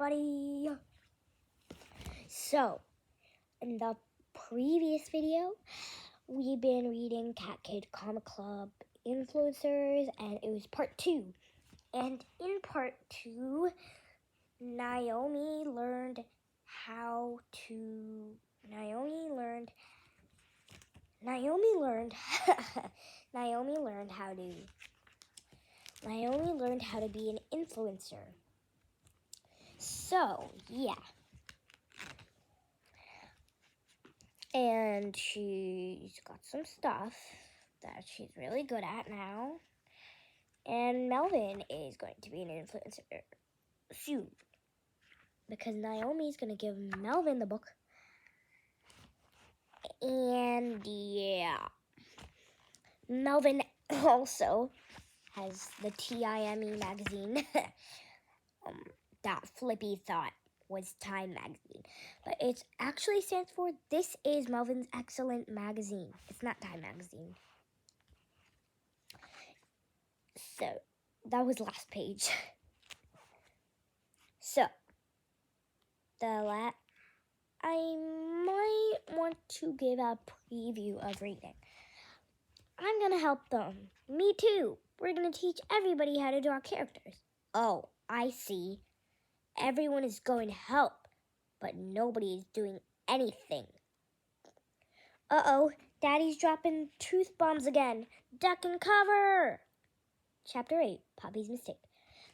everybody. So, in the previous video, we've been reading Cat Kid Comic Club Influencers, and it was part 2. And in part 2, Naomi learned how to be an influencer. So, yeah. And she's got some stuff that she's really good at now. And Melvin is going to be an influencer soon, because Naomi's going to give Melvin the book. And yeah, Melvin also has the TIME magazine that Flippy thought was Time magazine, but it actually stands for This is Melvin's Excellent Magazine. It's not Time magazine. So that was last page. So I might want to give a preview of reading. I'm gonna help them. Me too. We're gonna teach everybody how to draw characters. Oh, I see. Everyone is going to help, but nobody is doing anything. Uh-oh, Daddy's dropping truth bombs again. Duck and cover! Chapter 8, Poppy's Mistake.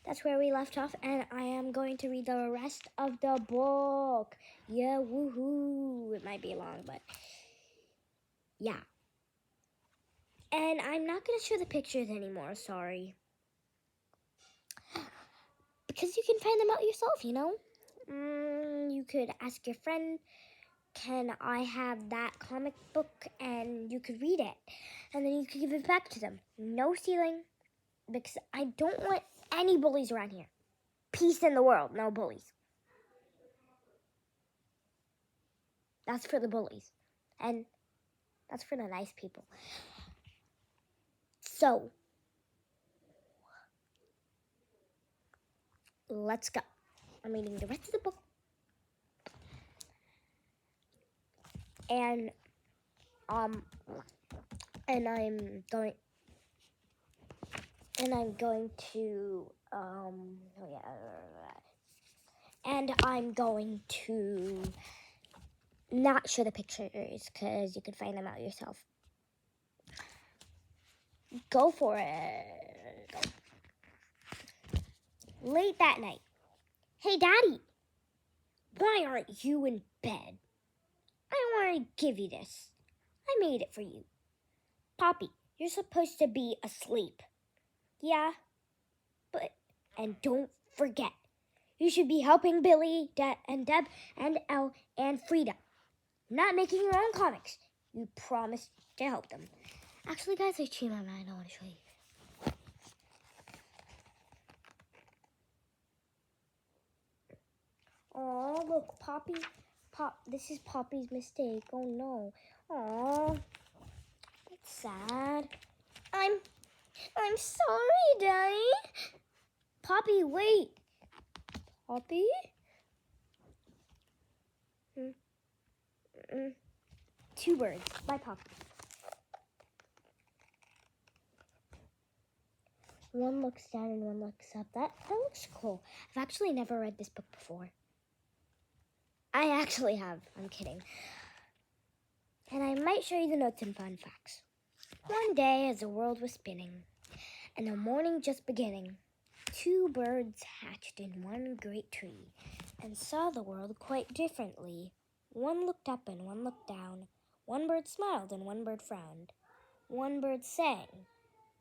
That's where we left off, and I am going to read the rest of the book. Yeah, woohoo! It might be long, but yeah. And I'm not going to show the pictures anymore, sorry. Because you can find them out yourself, you know? You could ask your friend, can I have that comic book? And you could read it. And then you could give it back to them. No stealing, because I don't want any bullies around here. Peace in the world, no bullies. That's for the bullies. And that's for the nice people. So, let's go. I'm reading the rest of the book. And I'm going to not show the pictures because you can find them out yourself. Go for it. Go. Late that night. Hey, Daddy, why aren't you in bed? I want to give you this. I made it for you. Poppy, you're supposed to be asleep. Yeah, and don't forget, you should be helping Billy, and Deb, and Elle, and Frida. Not making your own comics. You promised to help them. Actually, guys, I changed my mind. I want to show you. Oh, look, Poppy. This is Poppy's mistake. Oh no. Oh, it's sad. I'm sorry, Daddy. Poppy, wait. Poppy? Two birds by Poppy. One looks down and one looks up. That looks cool. I've actually never read this book before. I actually have. I'm kidding. And I might show you the notes and fun facts. One day, as the world was spinning, and the morning just beginning, two birds hatched in one great tree, and saw the world quite differently. One looked up and one looked down. One bird smiled and one bird frowned. One bird sang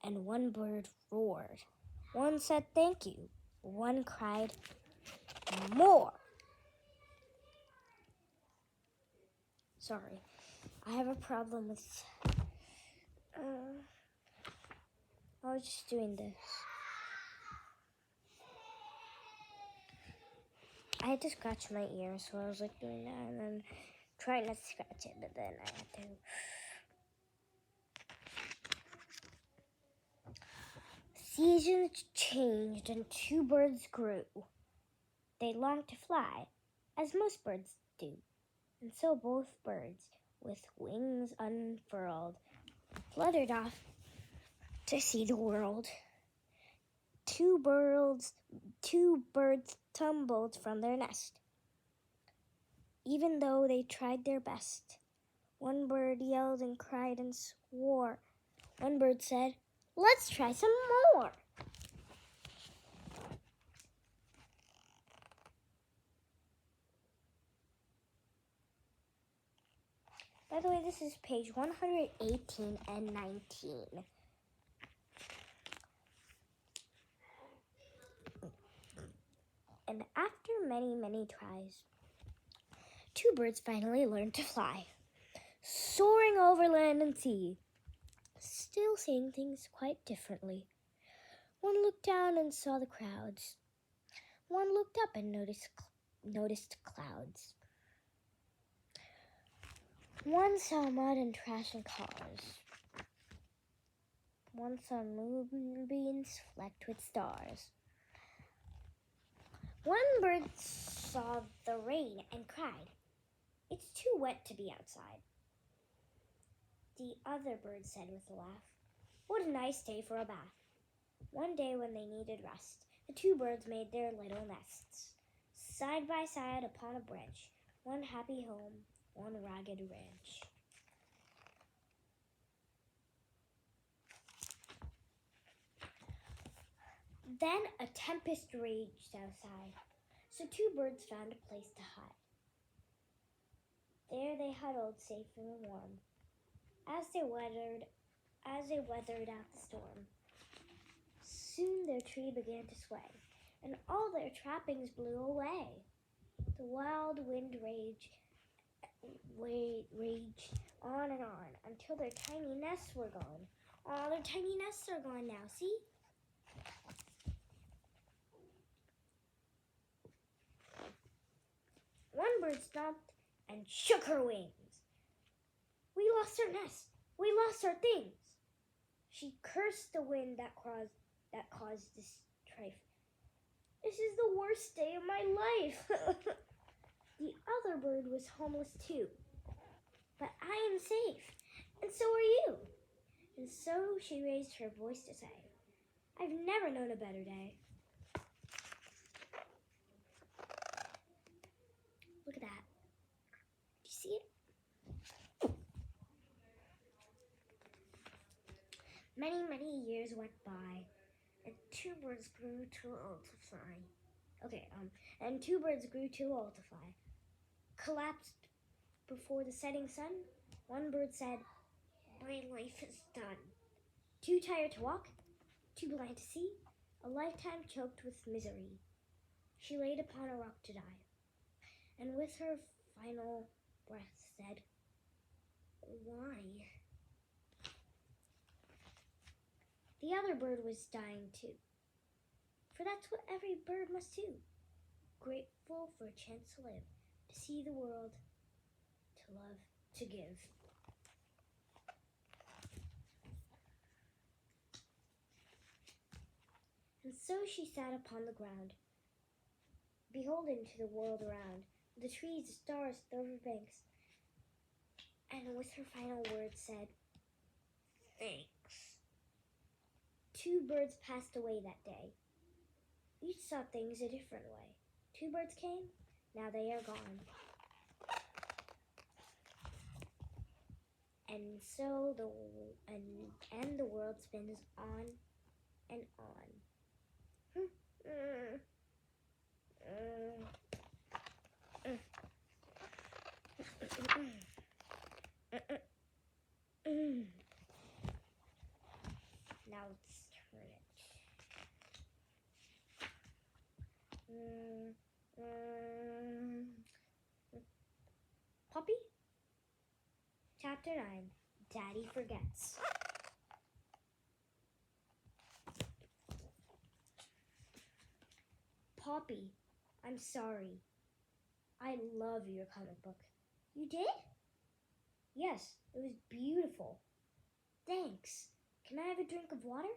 and one bird roared. One said thank you. One cried more. Sorry, I have a problem with... I was just doing this. I had to scratch my ear, so I was like doing that and then trying not to scratch it, but then I had to. Seasons changed and two birds grew. They longed to fly, as most birds do, and so both birds, with wings unfurled, fluttered off to see the world. Two birds tumbled from their nest, even though they tried their best. One bird yelled and cried and swore. One bird said, "Let's try some more." By the way, this is page 118 and 19. And after many, many tries, two birds finally learned to fly, soaring over land and sea, still seeing things quite differently. One looked down and saw the crowds. One looked up and noticed clouds. One saw mud and trash and cars. One saw moonbeams flecked with stars. One bird saw the rain and cried, "It's too wet to be outside." The other bird said with a laugh, "What a nice day for a bath." One day when they needed rest, the two birds made their little nests, side by side upon a branch, one happy home, one ragged ranch. Then a tempest raged outside, so two birds found a place to hide. There they huddled safe and warm, as they weathered out the storm. Soon their tree began to sway, and all their trappings blew away. The wild wind raged on and on until their tiny nests were gone. All their tiny nests are gone now, see? One bird stomped and shook her wings. "We lost our nest. We lost our things." She cursed the wind that caused this strife. "This is the worst day of my life." The other bird was homeless too. "But I am safe, and so are you." And so she raised her voice to say, "I've never known a better day." Look at that. Do you see it? Many, many years went by, and two birds grew too old to fly. And two birds grew too old to fly. Collapsed before the setting sun, one bird said, "My life is done." Too tired to walk, too blind to see, a lifetime choked with misery. She laid upon a rock to die, and with her final breath said, "Why?" The other bird was dying too, for that's what every bird must do, grateful for a chance to live, to see the world, to love, to give. And so she sat upon the ground, beholden to the world around, the trees, the stars, the river banks, and with her final words said, "Thanks." Two birds passed away that day. Each saw things a different way. Two birds came, now they are gone. And so the world spins on and on. Now let's turn it. Poppy? Chapter 9. Daddy Forgets. Poppy, I'm sorry. I love your comic book. You did? Yes, it was beautiful. Thanks. Can I have a drink of water?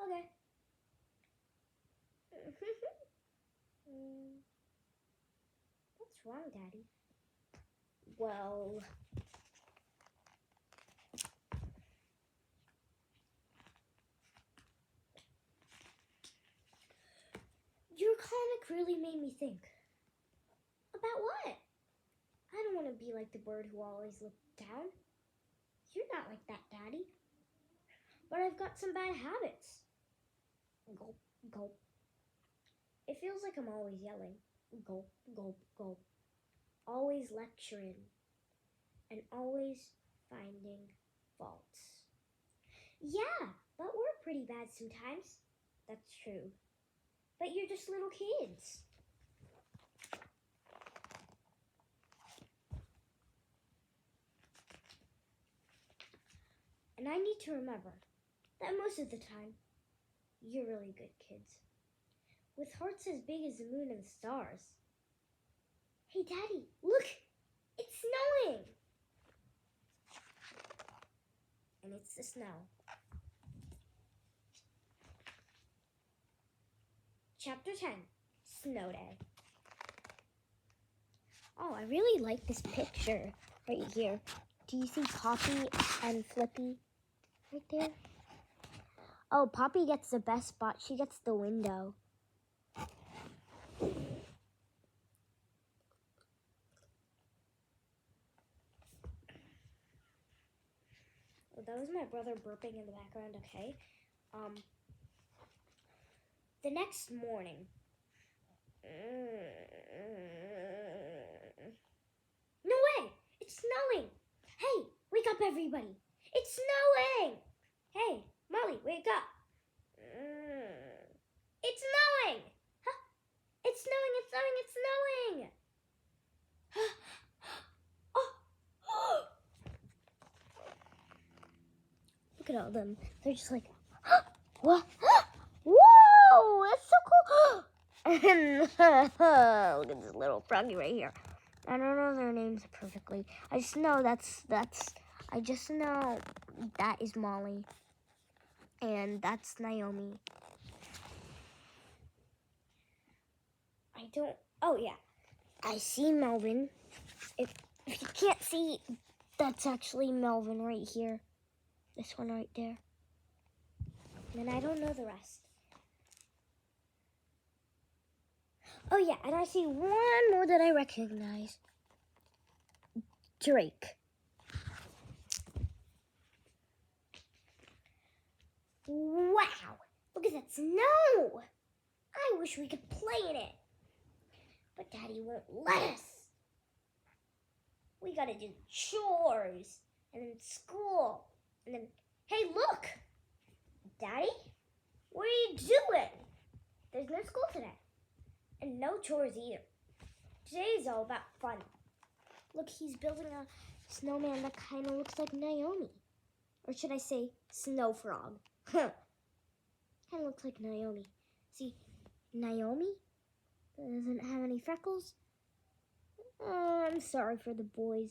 Okay. What's wrong, Daddy? Well, your comic really made me think. About what? I don't want to be like the bird who always looked down. You're not like that, Daddy. But I've got some bad habits. Gulp, gulp. It feels like I'm always yelling. Gulp, gulp, gulp. Always lecturing. And always finding faults. Yeah, but we're pretty bad sometimes. That's true. But you're just little kids. And I need to remember that most of the time, you're really good kids. With hearts as big as the moon and the stars. Hey, Daddy, look! It's snowing! And it's the snow. Chapter 10, Snow Day. Oh, I really like this picture right here. Do you see Poppy and Flippy right there? Oh, Poppy gets the best spot. She gets the window. Oh, that was my brother burping in the background, okay? The next morning. No way! It's snowing! Hey, wake up everybody! It's snowing! Hey, Molly, wake up! It's snowing! Huh? It's snowing, it's snowing, it's snowing! Oh. Look at all of them. They're just like, what? Whoa, that's so cool! And look at this little froggy right here. I don't know their names perfectly. I just know I just know that is Molly. And that's Naomi. Oh yeah. I see Melvin. If you can't see, that's actually Melvin right here. This one right there. And I don't know the rest. Oh yeah, and I see one more that I recognize. Drake. Wow, look at that snow. I wish we could play in it. But Daddy won't let us. We gotta do chores, and then school, and then, hey look! Daddy, what are you doing? There's no school today, and no chores either. Today is all about fun. Look, he's building a snowman that kind of looks like Naomi. Or should I say, Snow Frog. Kind of looks like Naomi. See, Naomi doesn't have any freckles. Oh, I'm sorry for the boys.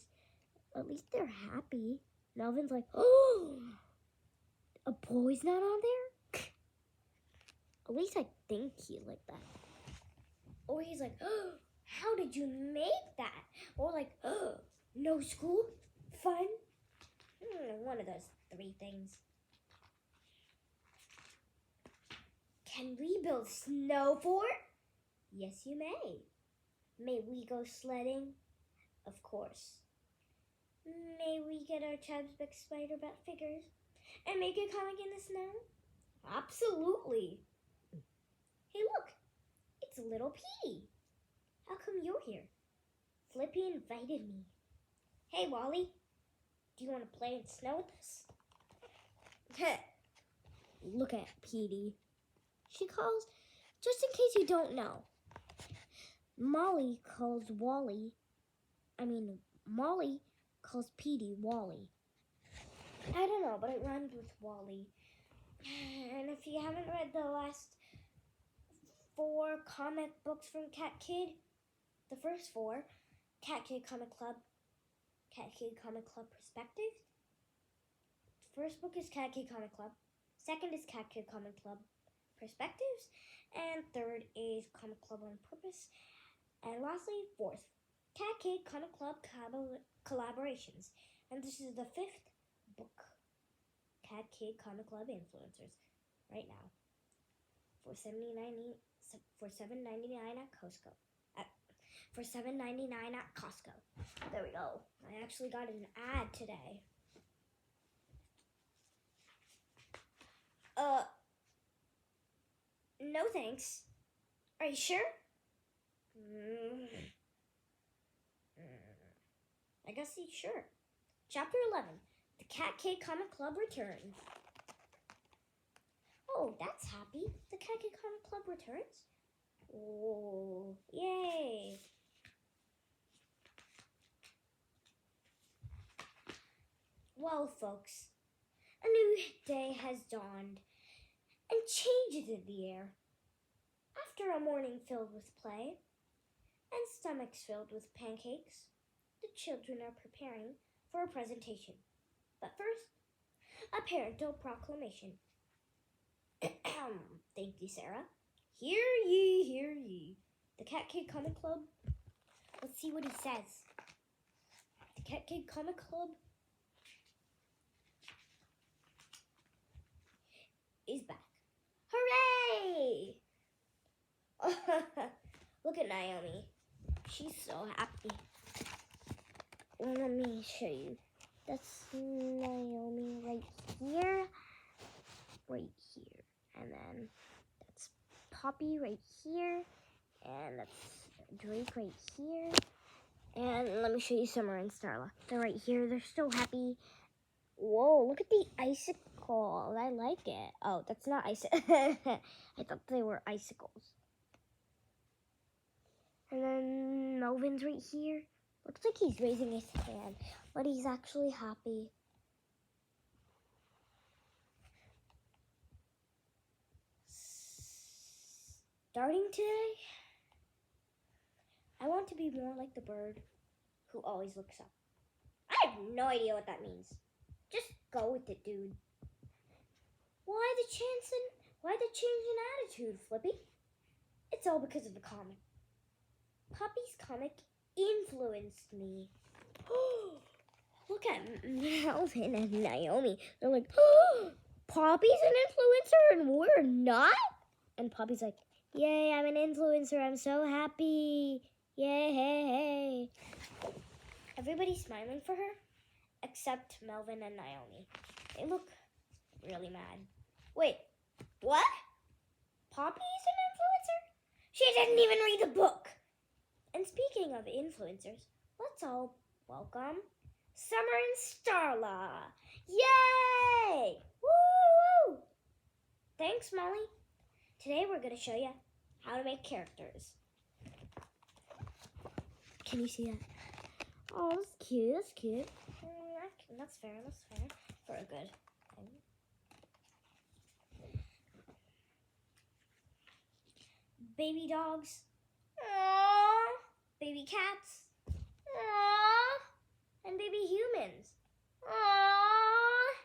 At least they're happy. Melvin's like, oh, a boy's not on there? At least I think he's like that. Or he's like, oh, how did you make that? Or like, oh, no school? Fun? One of those three things. Can we build snow fort? Yes, you may. May we go sledding? Of course. May we get our Chub's Big Spider-Bet figures and make a comic in the snow? Absolutely. Hey, look. It's Little Petey. How come you're here? Flippy invited me. Hey, Wally. Do you want to play in snow with us? Look at Petey. She calls, just in case you don't know, Molly calls Molly calls Petey Wally. I don't know, but it rhymed with Wally. And if you haven't read the last 4 comic books from Cat Kid, the first 4, Cat Kid Comic Club Perspectives. First book is Cat Kid Comic Club. Second is Cat Kid Comic Club Perspectives. And third is Comic Club on Purpose. And lastly, fourth Cat Kid Comic Club collaborations. And this is the 5th book. Cat Kid Comic Club influencers right now for $7.99 at Costco. For $7.99 at Costco. There we go. I actually got an ad today. No thanks. Are you sure? I guess he's sure. Chapter 11. The Cat Kid Comic Club returns. Oh, that's happy. The Cat Kid Comic Club returns? Oh, yay. Well, folks, a new day has dawned and changes in the air. After a morning filled with play and stomachs filled with pancakes, the children are preparing for a presentation. But first, a parental proclamation. Thank you, Sarah. Hear ye, hear ye. The Cat Kid Comic Club. Let's see what he says. The Cat Kid Comic Club is back. Hooray! Look at Naomi. She's so happy. Well, let me show you. That's Naomi right here. Right here. And then that's Poppy right here. And that's Drake right here. And let me show you Summer and Starla. They're right here. They're so happy. Whoa, look at the icicle. I like it. Oh, that's not icicle. I thought they were icicles. And then Melvin's right here. Looks like he's raising his hand, but he's actually happy. Starting today, I want to be more like the bird who always looks up. I have no idea what that means. Just go with it, dude. Why the change in attitude, Flippy? It's all because of the comic. Poppy's comic influenced me. Look at Melvin and Naomi. They're like, Poppy's an influencer and we're not? And Poppy's like, yay, I'm an influencer. I'm so happy. Yay. Everybody's smiling for her, except Melvin and Naomi. They look really mad. Wait, what? Poppy's an influencer? She didn't even read the book. And speaking of influencers, let's all welcome Summer and Starla. Yay! Woo! Thanks, Molly. Today we're going to show you how to make characters. Can you see that? Oh, that's cute. That's cute. That's fair. That's fair. For a good thing. Baby dogs. Aww. Baby cats. Aww. And baby humans. Aww.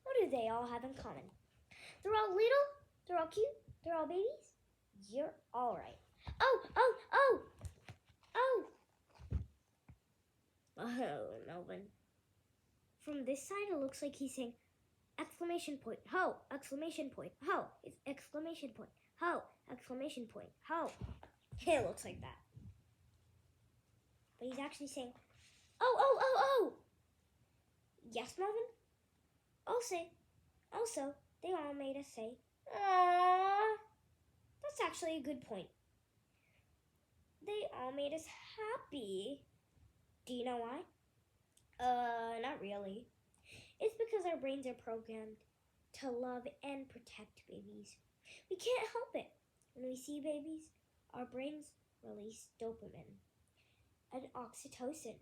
What do they all have in common? They're all little. They're all cute. They're all babies. You're all right. Oh, Melvin. From this side, it looks like he's saying, exclamation point, ho, exclamation point, ho, it's exclamation point, ho, exclamation point, ho. It looks like that. But he's actually saying, oh. Yes, Melvin? Also, they all made us say, aww. That's actually a good point. They all made us happy. Do you know why? Not really. It's because our brains are programmed to love and protect babies. We can't help it. When we see babies, our brains release dopamine and oxytocin.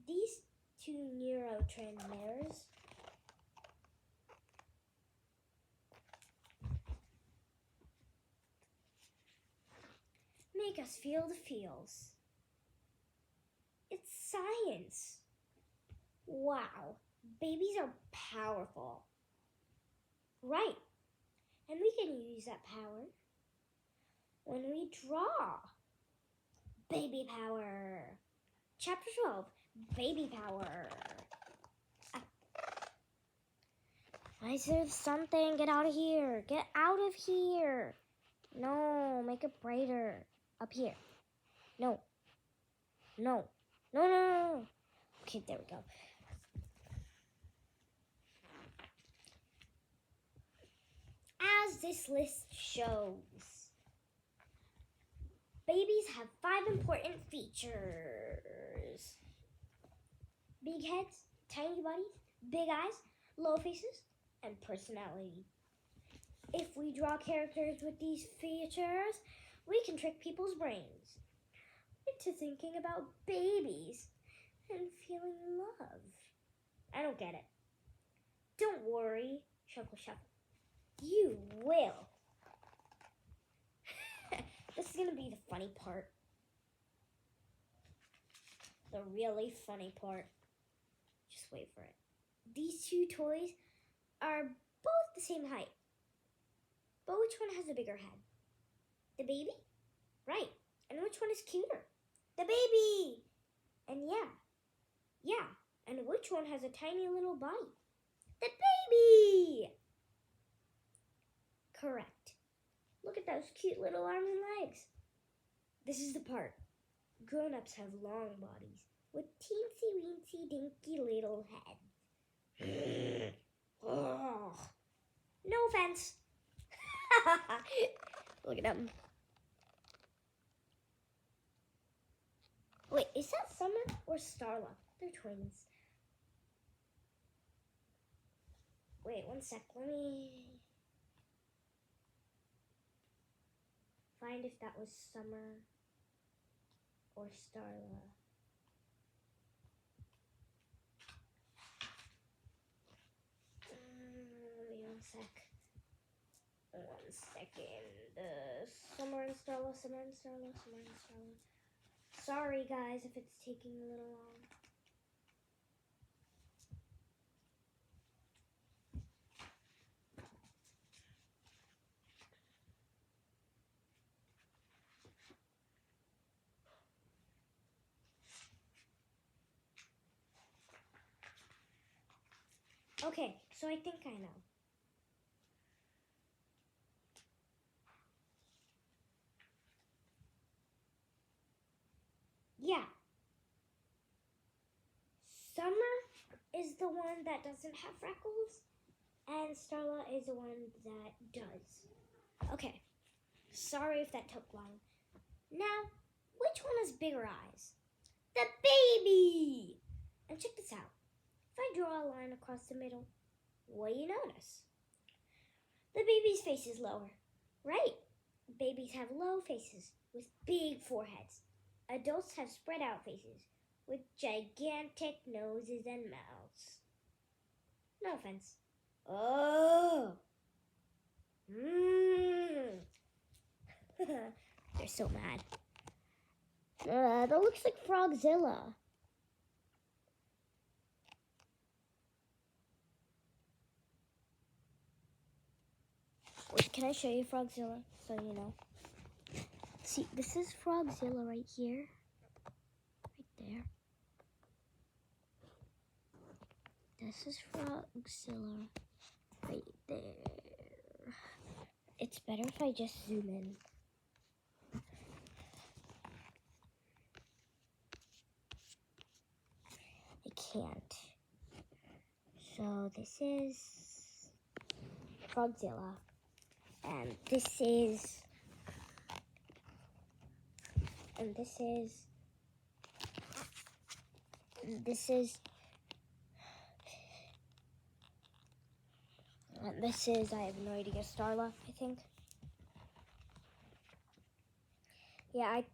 These two neurotransmitters make us feel the feels. It's science. Wow, babies are powerful. Right, and we can use that power when we draw. Baby power. Chapter 12, baby power. I said something, get out of here. Get out of here. No, make it brighter. Up here. No. No. No, no, no. Okay, there we go. As this list shows, babies have 5 important features. Big heads, tiny bodies, big eyes, low faces, and personality. If we draw characters with these features, we can trick people's brains into thinking about babies and feeling love. I don't get it. Don't worry, Shuffle Shuffle. You will. This is going to be the funny part. The really funny part. Just wait for it. These 2 toys are both the same height. But which one has a bigger head? The baby? Right. And which one is cuter? The baby! And yeah. And which one has a tiny little body? The baby! Correct. Look at those cute little arms and legs. This is the part. Grown-ups have long bodies with teensy-weensy dinky little heads. Oh. No offense. Look at them. Wait, is that Summer or Starla? They're twins. Wait, one sec. Let me find if that was Summer or Starla. One sec. 1 second. Summer and Starla. Sorry, guys, if it's taking a little long. Okay, so I think I know. Yeah. Summer is the one that doesn't have freckles, and Starla is the one that does. Okay. Sorry if that took long. Now, which one has bigger eyes? The baby! And check this out. If I draw a line across the middle, what do you notice? The baby's face is lower. Right. Babies have low faces with big foreheads. Adults have spread out faces with gigantic noses and mouths. No offense. Oh. They're so mad. That looks like Frogzilla. Wait, can I show you Frogzilla so you know? See, this is Frogzilla right here. Right there. This is Frogzilla right there. It's better if I just zoom in. I can't. So this is Frogzilla. And this is and this is I have no idea, Starla, I think. Yeah, I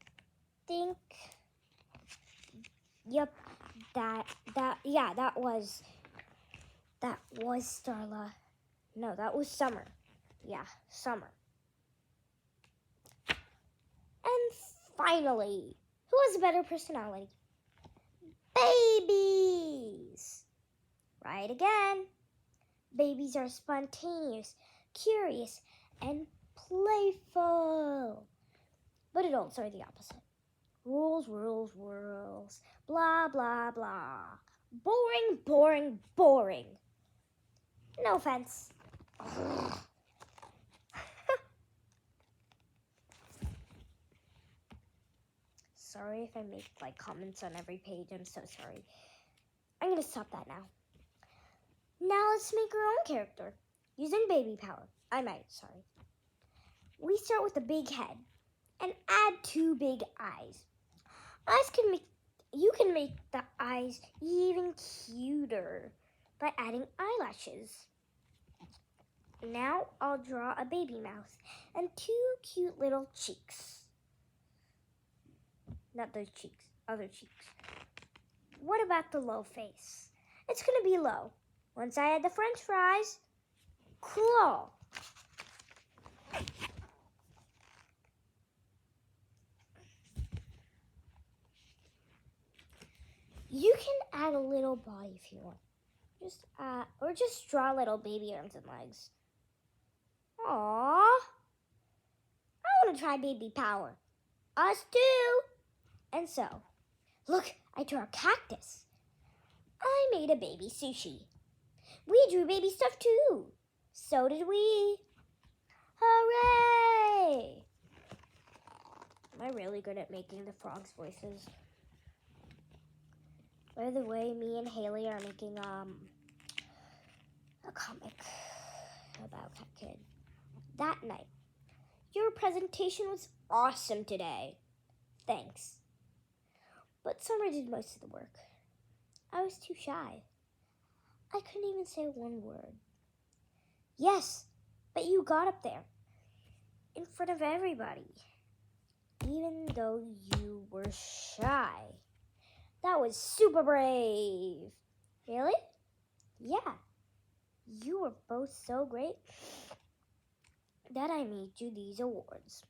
think, yep, that was Starla. No, that was Summer. Yeah, Summer. And finally, who has a better personality? Babies! Right again. Babies are spontaneous, curious, and playful. But adults are the opposite. Rules, rules, rules. Blah, blah, blah. Boring, boring, boring. No offense. Sorry if I make like comments on every page. I'm so sorry. I'm gonna stop that now. Now let's make our own character using baby power. Sorry. We start with a big head and add 2 big eyes. You can make the eyes even cuter by adding eyelashes. Now I'll draw a baby mouth and 2 cute little cheeks. Not those cheeks, other cheeks. What about the low face? It's gonna be low. Once I add the French fries, claw. You can add a little body if you want. Just draw little baby arms and legs. Aww. I want to try baby power. Us too. And so, look, I drew a cactus. I made a baby sushi. We drew baby stuff too. So did we. Hooray! Am I really good at making the frogs' voices? By the way, me and Haley are making a comic about Cat Kid. That night, your presentation was awesome today. Thanks. But Summer did most of the work. I was too shy. I couldn't even say one word. Yes, but you got up there in front of everybody, even though you were shy. That was super brave. Really? Yeah. You were both so great that I made you these awards.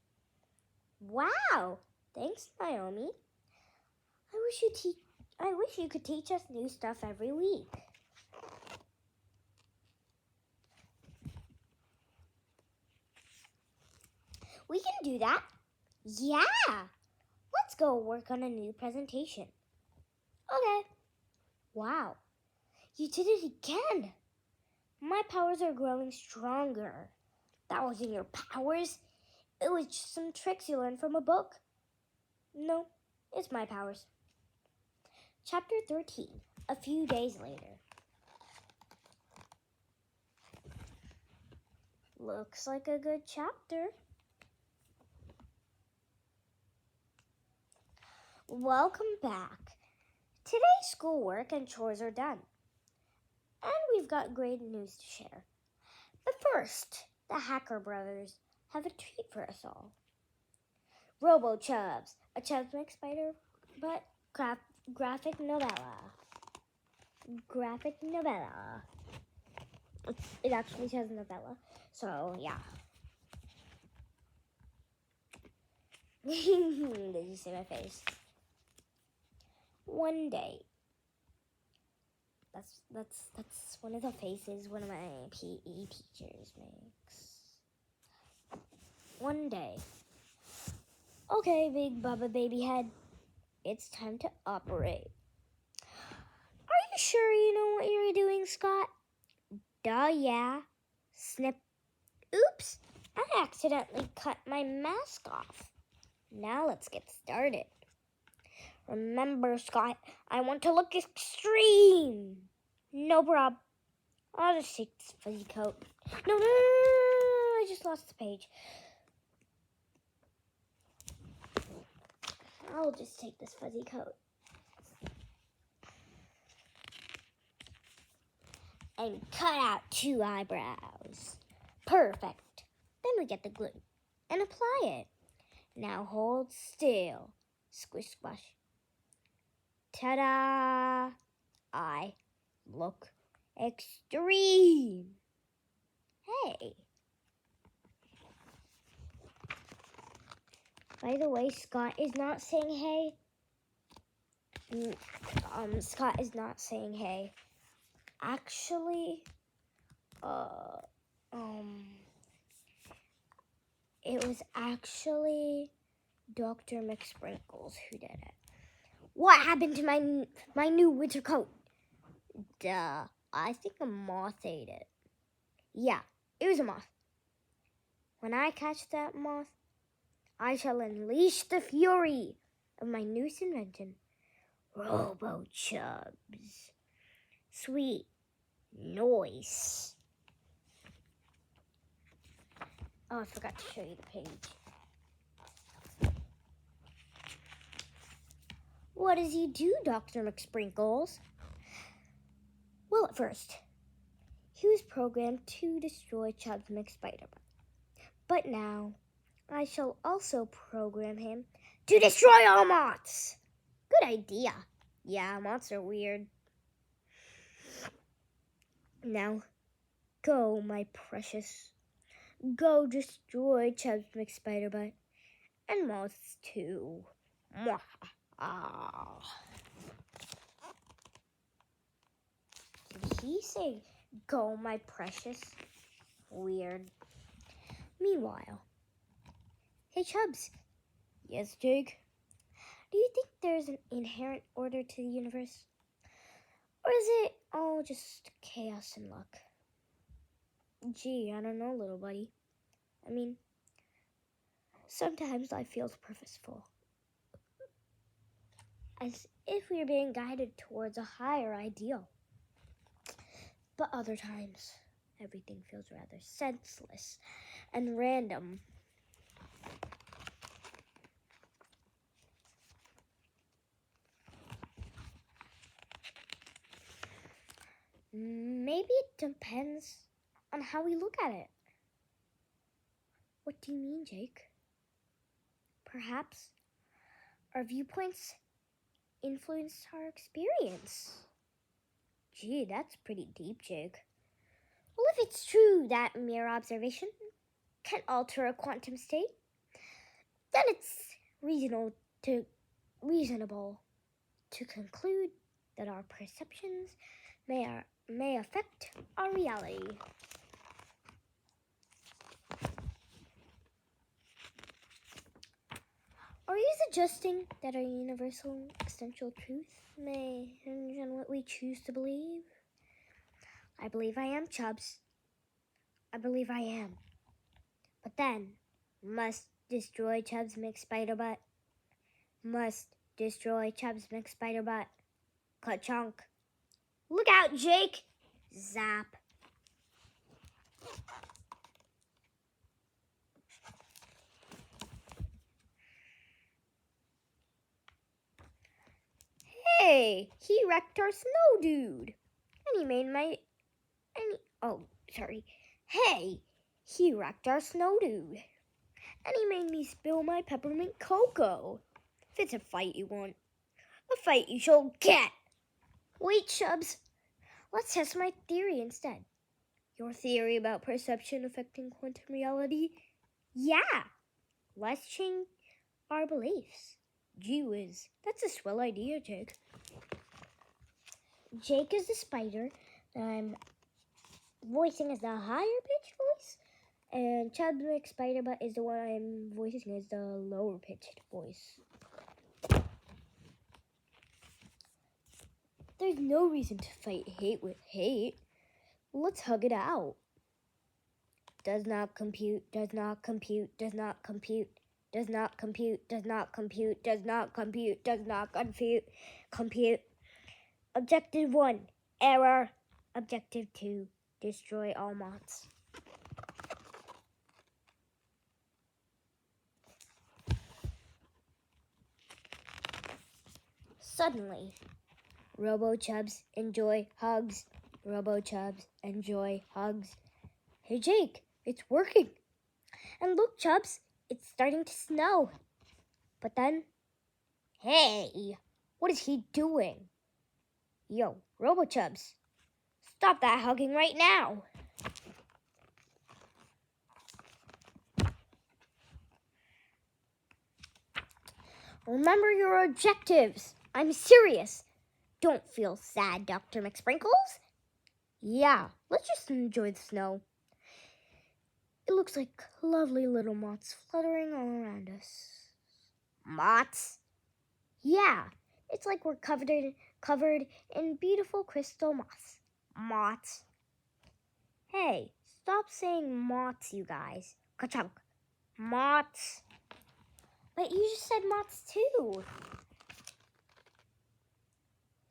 Wow! Thanks, Naomi. I wish you could teach us new stuff every week. We can do that. Yeah! Let's go work on a new presentation. Okay. Wow. You did it again. My powers are growing stronger. That wasn't your powers. It was just some tricks you learned from a book. No, it's my powers. Chapter 13, a few days later. Looks like a good chapter. Welcome back. Today's schoolwork and chores are done. And we've got great news to share. But first, the Hacker Brothers have a treat for us all. Robo-Chubs, a Chubsmix spider, but graphic novella. Graphic novella. It actually says novella, so yeah. Did you see my face? One day. That's one of the faces one of my PE teachers makes. One day. Okay, Big Bubba Baby Head. It's time to operate. Are you sure you know what you're doing, Scott? Duh, yeah. Snip. Oops, I accidentally cut my mask off. Now let's get started. Remember, Scott, I want to look extreme. No prob. I'll just take this fuzzy coat. No, I just lost the page. I'll just take this fuzzy coat. And cut out 2 eyebrows. Perfect. Then we get the glue and apply it. Now hold still. Squish, squash. Ta-da! I look extreme. Hey. By the way, Scott is not saying hey. Scott is not saying hey. Actually, it was actually Dr. McSprinkles who did it. What happened to my new winter coat? Duh, I think a moth ate it. Yeah, it was a moth. When I catch that moth, I shall unleash the fury of my newest invention, Robo-Chubs. Sweet noise. Oh, I forgot to show you the page. What does he do, Dr. McSprinkles? Well, at first, he was programmed to destroy Chubs McSpiderbutt. But now, I shall also program him to destroy all moths. Good idea. Yeah, moths are weird. Now, go, my precious. Go destroy Chubs McSpiderbutt and moths too. Did he say, go, my precious? Weird. Meanwhile, hey Chubs. Yes, Jake? Do you think there's an inherent order to the universe? Or is it all just chaos and luck? Gee, I don't know, little buddy. I mean, sometimes life feels purposeful. As if we are being guided towards a higher ideal. But other times, everything feels rather senseless and random. Maybe it depends on how we look at it. What do you mean, Jake? Perhaps our viewpoints influence our experience. Gee, that's pretty deep, Jake. Well, if it's true that mere observation can alter a quantum state, then it's reasonable to conclude that our perceptions may affect our reality. Are you suggesting that our universal essential truth may hinge on what we choose to believe? I believe I am, Chubs. I believe I am. But then, must destroy Chubs McSpiderbutt. Must destroy Chubs McSpiderbutt. Ka-chunk. Look out, Jake! Zap. Hey, he wrecked our snow dude. And he made Hey, he wrecked our snow dude. And he made me spill my peppermint cocoa. If it's a fight you want, a fight you shall get. Wait, Chubs. Let's test my theory instead. Your theory about perception affecting quantum reality? Yeah. Let's change our beliefs. Gee whiz, that's a swell idea, Jake. Jake is the spider that I'm voicing as the higher pitched voice, and Chubs McSpiderbutt is the one I'm voicing as the lower pitched voice. There's no reason to fight hate with hate. Let's hug it out. Does not compute, does not compute, does not compute, does not compute, does not compute, does not compute, does not compute. Objective 1, error. Objective 2, destroy all moths. Suddenly, Robo-Chubs enjoy hugs. Robo-Chubs enjoy hugs. Hey Jake, it's working. And look, Chubs, it's starting to snow. But then, hey, what is he doing? Yo, Robo-Chubs, stop that hugging right now. Remember your objectives. I'm serious. Don't feel sad, Dr. McSprinkles. Yeah, let's just enjoy the snow. It looks like lovely little moths fluttering all around us. Moths? Yeah, it's like we're covered in beautiful crystal moths. Moths. Hey, stop saying moths, you guys. Ka-chunk. Moths. But you just said moths too.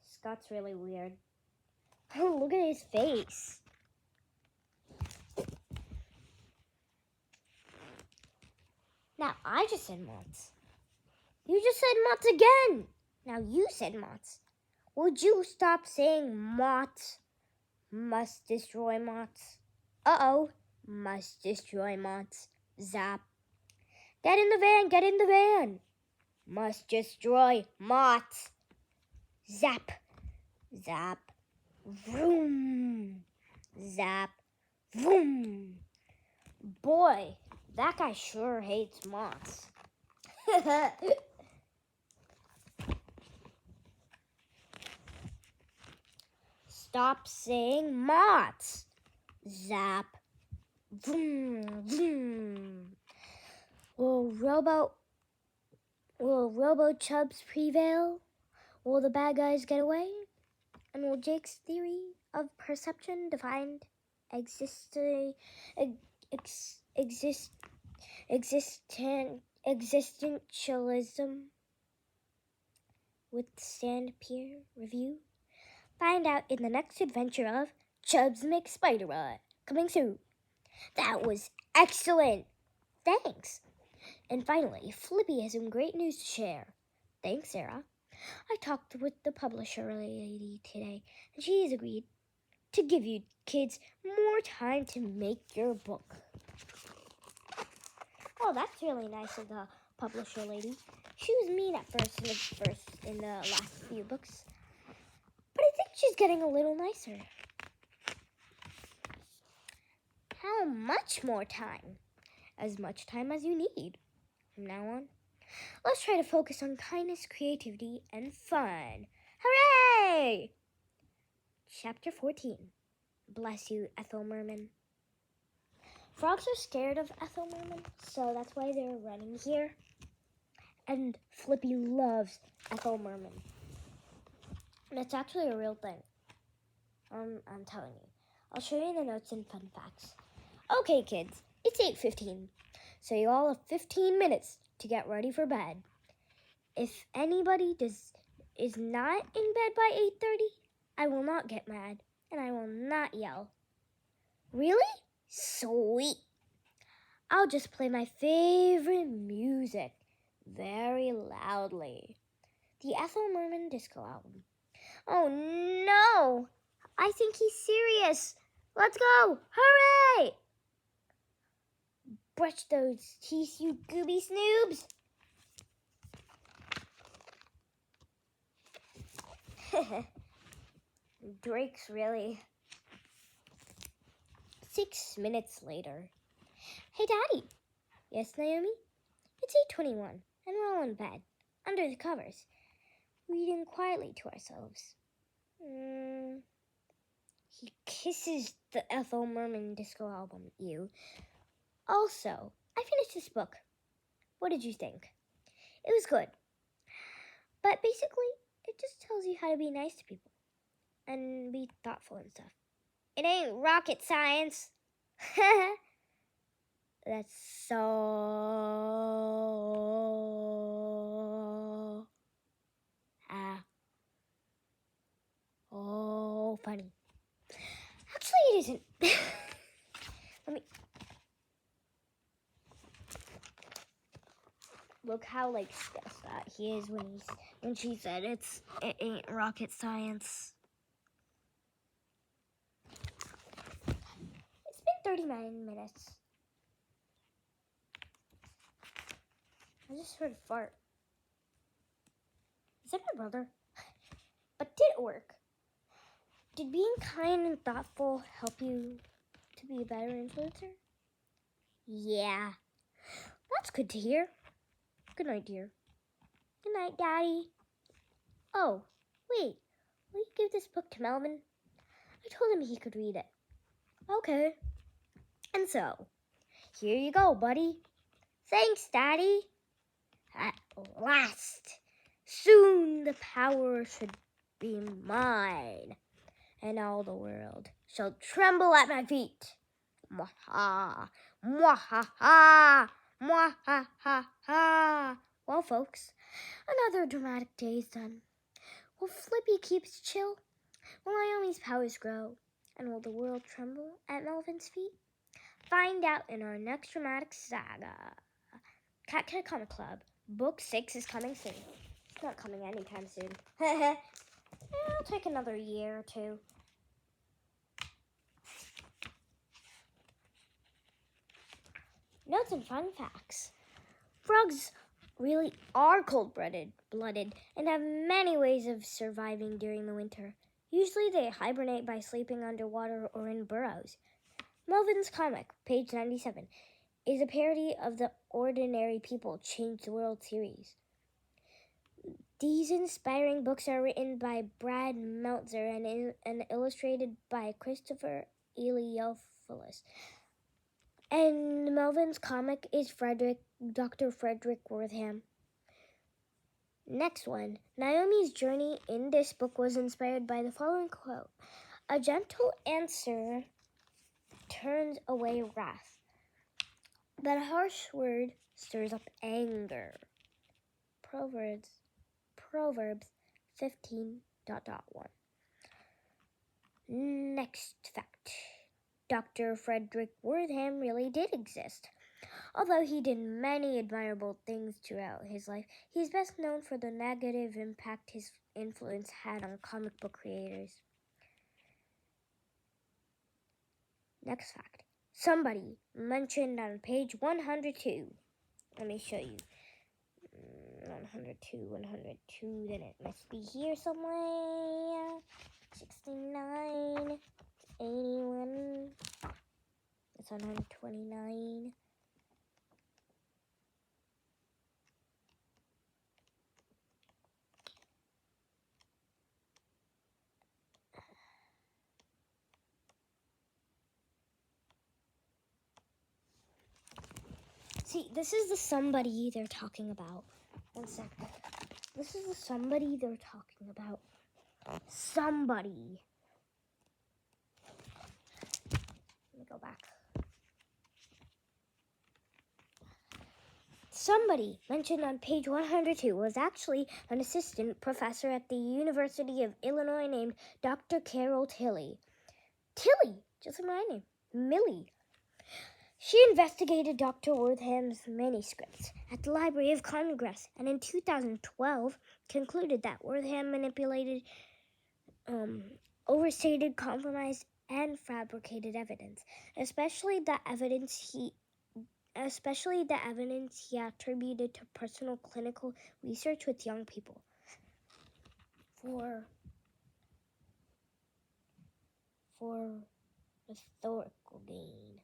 Scott's really weird. Oh, look at his face. Now I just said moths. You just said moths again. Now you said moths. Would you stop saying moths? Must destroy moths. Uh-oh. Must destroy moths. Zap. Get in the van, get in the van. Must destroy moths. Zap. Zap. Vroom. Zap. Vroom. Boy, that guy sure hates moths. Stop saying moths. Zap. Vroom. Vroom. Will Robo Chubs prevail? Will the bad guys get away? And will Jake's theory of perception defined existentialism withstand peer review? Find out in the next adventure of Chubs McSpider-Run, coming soon. That was excellent. Thanks. And finally, Flippy has some great news to share. Thanks, Sarah. I talked with the publisher lady today, and she has agreed to give you kids more time to make your book. Oh, that's really nice of the publisher lady. She was mean at first in the last few books, but I think she's getting a little nicer. How much more time? As much time as you need. From now on, let's try to focus on kindness, creativity, and fun. Hooray! Chapter 14. Bless you, Ethel Merman. Frogs are scared of Ethel Merman, so that's why they're running here. And Flippy loves Ethel Merman. And it's actually a real thing. I'm telling you. I'll show you the notes and fun facts. Okay, kids, it's 8:15. So you all have 15 minutes to get ready for bed. If anybody is not in bed by 8:30, I will not get mad and I will not yell. Really? Sweet. I'll just play my favorite music very loudly. The Ethel Merman Disco album. Oh no! I think he's serious. Let's go! Hooray! Brush those teeth, you gooby snoobs. Drake's really... 6 minutes later. Hey, Daddy. Yes, Naomi? It's 8:21, and we're all in bed, under the covers, reading quietly to ourselves. He kisses the Ethel Merman Disco album, you. Also, I finished this book. What did you think? It was good. But basically, it just tells you how to be nice to people and be thoughtful and stuff. It ain't rocket science. That's so... funny. Actually, it isn't. Let me... Look how, stressed out he is when she said it ain't rocket science. It's been 39 minutes. I just heard a fart. Is that my brother? But did it work? Did being kind and thoughtful help you to be a better influencer? Yeah. That's good to hear. Good night, dear. Good night, Daddy. Oh, wait. Will you give this book to Melvin? I told him he could read it. Okay. And so, here you go, buddy. Thanks, Daddy. At last, soon the power should be mine, and all the world shall tremble at my feet. Mwaha, mwaha-ha, mwaha-ha-ha. Well, folks, another dramatic day is done. Will Flippy keep chill? Will Naomi's powers grow? And will the world tremble at Melvin's feet? Find out in our next dramatic saga. Cat Cat Comic Club, Book 6 is coming soon. It's not coming anytime soon. It'll take another year or two. Notes and fun facts. Frogs really are cold-blooded and have many ways of surviving during the winter. Usually they hibernate by sleeping underwater or in burrows. Melvin's comic, page 97, is a parody of the Ordinary People Change the World series. These inspiring books are written by Brad Meltzer and illustrated by Christopher Eliopoulos. And Melvin's comic is Dr. Frederick Wortham. Next one. Naomi's journey in this book was inspired by the following quote. A gentle answer turns away wrath, but a harsh word stirs up anger. Proverbs 15.1. Next fact. Dr. Frederick Wortham really did exist. Although he did many admirable things throughout his life, he is best known for the negative impact his influence had on comic book creators. Next fact. Somebody mentioned on page 102. Let me show you. 102, then it must be here somewhere. 69, 81, it's 129. See, this is the somebody they're talking about. One sec. This is the somebody they're talking about. Somebody. Let me go back. Somebody mentioned on page 102 was actually an assistant professor at the University of Illinois named Dr. Carol Tilly. Tilly, just like my name, Millie. She investigated Dr. Wortham's manuscripts at the Library of Congress and in 2012 concluded that Wortham manipulated, overstated, compromised, and fabricated evidence, especially the evidence he attributed to personal clinical research with young people for historical gain.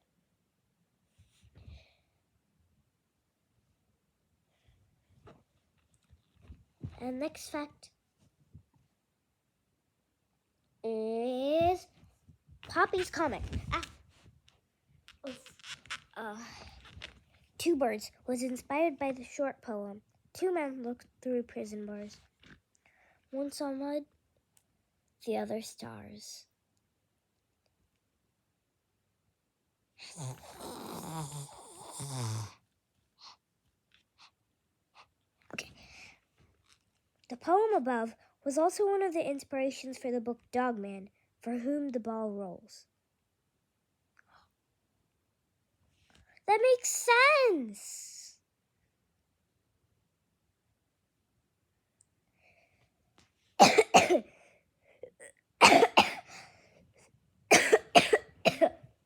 And next fact is Poppy's comic. Two Birds was inspired by the short poem. Two men looked through prison bars. One saw mud, the other stars. Okay. The poem above was also one of the inspirations for the book Dogman, For Whom the Ball Rolls. That makes sense.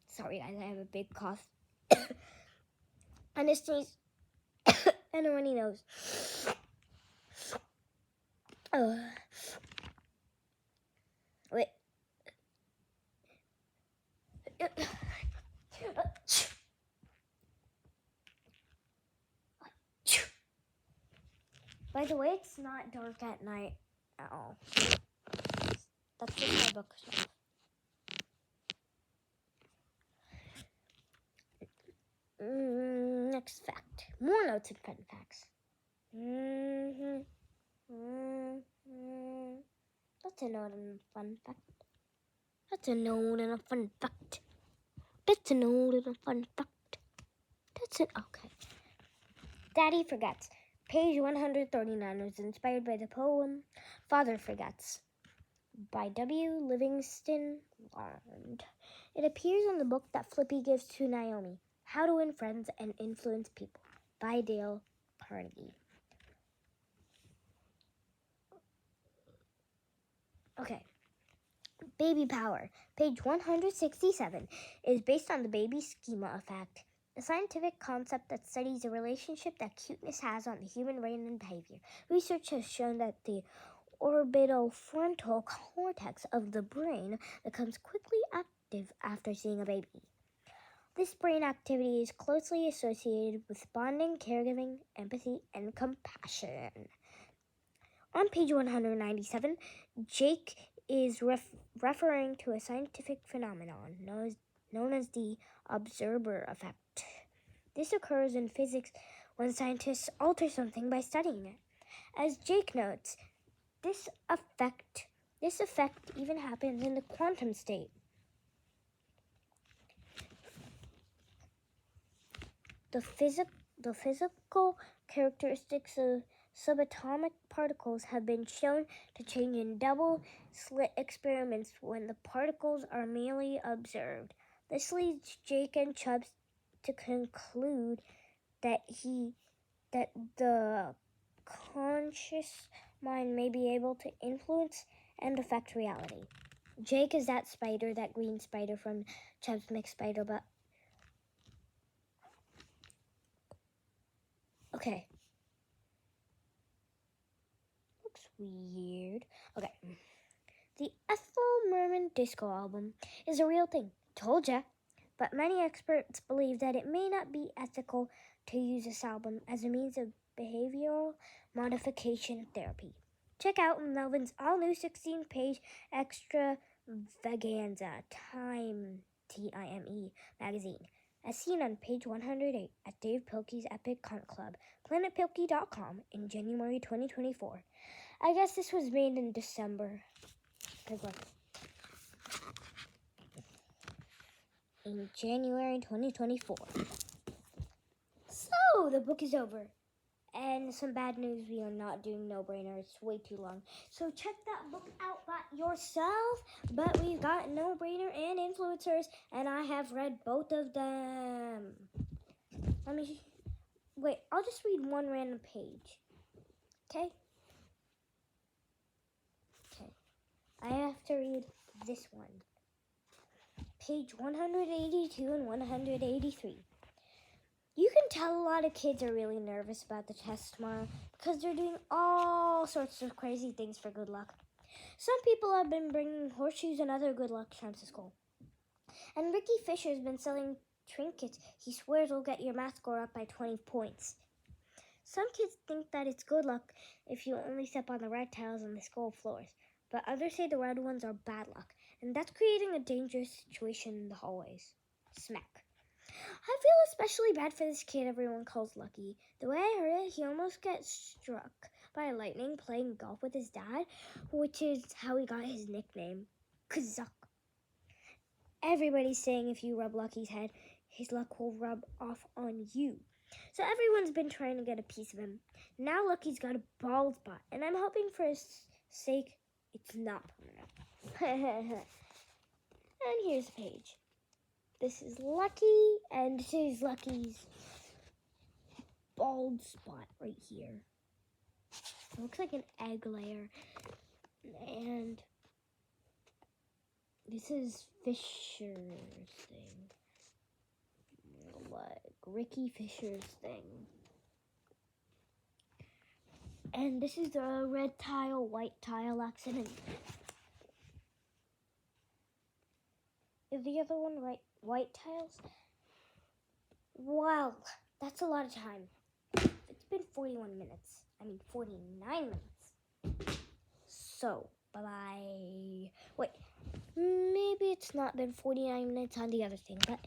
Sorry, guys, I have a big cough. And a sneeze. And a runny nose. Wait. By the way, it's not dark at night at all. That's just my bookshelf. Next fact. More notes and fun facts. Mm-hmm. Mm-hmm. That's a note and a fun fact. That's a note and a fun fact. That's a note and a fun fact. That's it. Okay. Daddy Forgets. Page 139 was inspired by the poem Father Forgets by W. Livingston Larned. It appears in the book that Flippy gives to Naomi, How to Win Friends and Influence People by Dale Carnegie. Okay. Baby Power, page 167, is based on the baby schema effect, a scientific concept that studies the relationship that cuteness has on the human brain and behavior. Research has shown that the orbitofrontal cortex of the brain becomes quickly active after seeing a baby. This brain activity is closely associated with bonding, caregiving, empathy, and compassion. On page 197, Jake is referring to a scientific phenomenon known as the observer effect. This occurs in physics when scientists alter something by studying it. As Jake notes, this effect even happens in the quantum state. The physical characteristics of subatomic particles have been shown to change in double-slit experiments when the particles are merely observed. This leads Jake and Chubbs to conclude that the conscious mind may be able to influence and affect reality. Jake is that spider, that green spider from Chubbs' Mixed Spider, but okay. Looks weird. Okay. The Ethel Merman disco album is a real thing. Told ya. But many experts believe that it may not be ethical to use this album as a means of behavioral modification therapy. Check out Melvin's all-new 16-page extravaganza, Time, T-I-M-E, magazine, as seen on page 108 at Dave Pilkey's Epic Comic Club, planetpilkey.com, in January 2024. I guess this was made in December. In January 2024. So, the book is over. And some bad news, we are not doing No Brainer. It's way too long. So check that book out by yourself. But we've got No Brainer and Influencers, and I have read both of them. Wait, I'll just read one random page. Okay? Okay. I have to read this one. Page 182 and 183. You can tell a lot of kids are really nervous about the test tomorrow because they're doing all sorts of crazy things for good luck. Some people have been bringing horseshoes and other good luck charms to school. And Ricky Fisher's been selling trinkets he swears will get your math score up by 20 points. Some kids think that it's good luck if you only step on the red tiles on the school floors, but others say the red ones are bad luck, and that's creating a dangerous situation in the hallways. Smack. I feel especially bad for this kid everyone calls Lucky. The way I heard it, he almost got struck by lightning playing golf with his dad, which is how he got his nickname, Kazak. Everybody's saying if you rub Lucky's head, his luck will rub off on you. So everyone's been trying to get a piece of him. Now Lucky's got a bald spot, and I'm hoping for his sake it's not permanent. And here's the page. This is Lucky, and this is Lucky's bald spot right here. It looks like an egg layer. And this is Fisher's thing. Like Ricky Fisher's thing. And this is the red tile, white tile accident. Is the other one white tiles? Wow, that's a lot of time. It's been 49 minutes. So, bye-bye. Wait, maybe it's not been 49 minutes on the other thing, but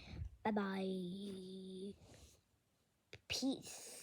bye-bye. Peace.